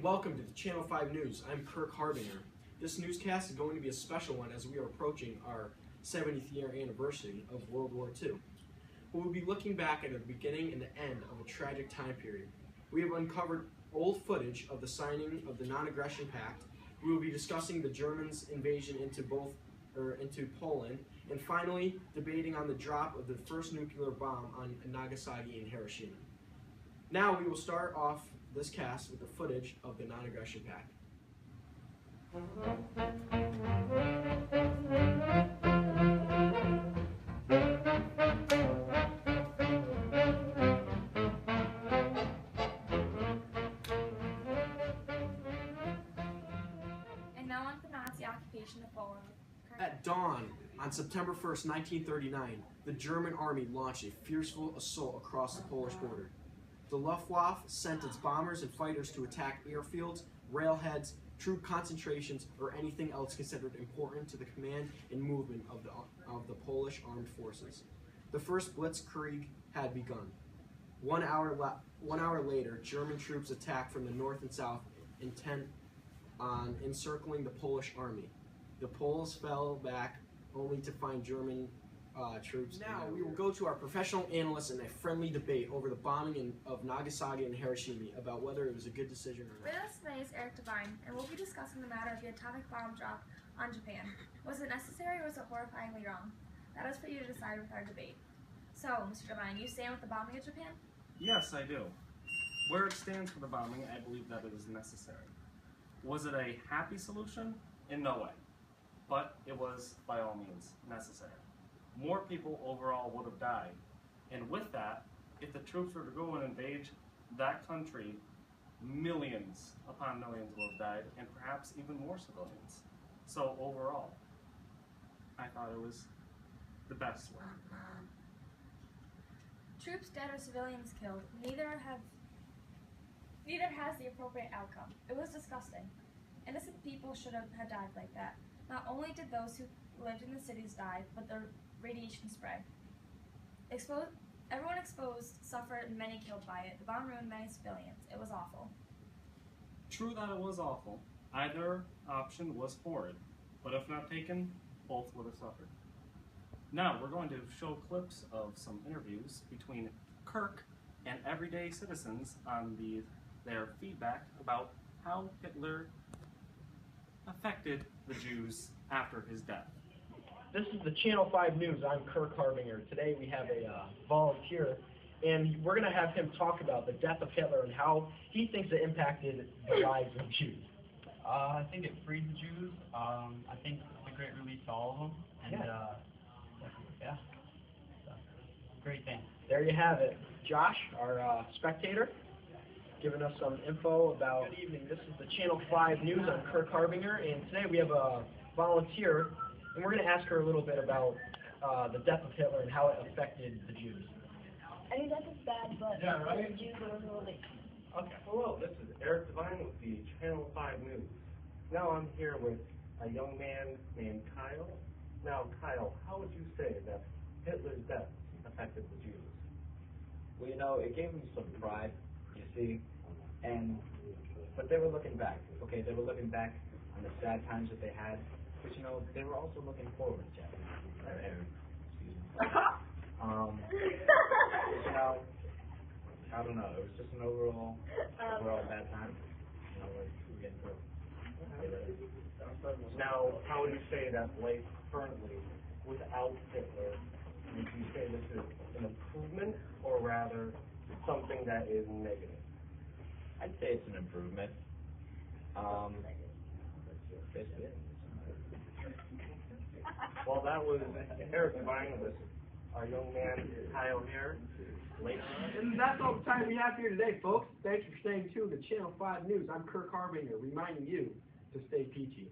and welcome to the Channel 5 News. I'm Kirk Harbinger. This newscast is going to be a special one as we are approaching our 70th year anniversary of World War II. We will be looking back at the beginning and the end of a tragic time period. We have uncovered old footage of the signing of the Non-Aggression Pact. We will be discussing the Germans' invasion into Poland, and finally debating on the drop of the first nuclear bomb on Nagasaki and Hiroshima. Now we will start off this cast with the footage of the Non-Aggression Pact. And now on to the Nazi occupation of Poland. At dawn on September 1st, 1939, the German army launched a fearful assault across the Polish border. The Luftwaffe sent its bombers and fighters to attack airfields, railheads, troop concentrations, or anything else considered important to the command and movement of the Polish armed forces. The first blitzkrieg had begun. 1 hour later, German troops attacked from the north and south, intent on encircling the Polish army. The Poles fell back only to find German troops. Now we will go to our professional analysts in a friendly debate over the bombing of Nagasaki and Hiroshima about whether it was a good decision or With not. us today is Eric Devine, and we'll be discussing the matter of the atomic bomb drop on Japan. Was it necessary or was it horrifyingly wrong? That is for you to decide with our debate. So, Mr. Devine, you stand with the bombing of Japan? Yes, I do. Where it stands for the bombing, I believe that it is necessary. Was it a happy solution? In no way. But it was, by all means, necessary. More people overall would have died. And with that, if the troops were to go and invade that country, millions upon millions would have died, and perhaps even more civilians. So overall, I thought it was the best way. Troops dead or civilians killed, neither has the appropriate outcome. It was disgusting. Innocent people should have died like that. Not only did those who lived in the cities die, but the radiation spread. Everyone exposed suffered and many killed by it. The bomb ruined many civilians. It was awful. True that it was awful. Either option was horrid, but if not taken, both would have suffered. Now we're going to show clips of some interviews between Kirk and everyday citizens on their feedback about how Hitler affected the Jews after his death. This is the Channel 5 News. I'm Kirk Harbinger. Today we have a volunteer, and we're going to have him talk about the death of Hitler and how he thinks it impacted the lives of Jews. I think it freed the Jews. I think it's a great relief to all of them. And yeah, so, great thing. There you have it. Josh, our spectator, giving us some info about. Good evening. This is the Channel 5 News. I'm Kirk Harbinger, and today we have a volunteer, and we're going to ask her a little bit about the death of Hitler and how it affected the Jews. I mean, death is bad, but the Jews were a relief. Okay. Hello, this is Eric Devine with the Channel 5 News. Now I'm here with a young man named Kyle. Now, Kyle, how would you say that Hitler's death affected the Jews? Well, you know, it gave them some pride, you see, but they were looking back, okay? They were looking back on the sad times that they had, but, you know, they were also looking forward, Jeff. Excuse me. You know, I don't know, it was just an overall bad time. You know, like, we get through. Now, how would you say that life currently, without Hitler, would you say this is an improvement or rather something that is negative? I'd say it's an improvement. Basically. Well, that was Eric Devine with our young man Kyle here. Later on. And that's all the time we have here today, folks. Thanks for staying tuned to Channel 5 News. I'm Kirk Harbinger, reminding you to stay peachy.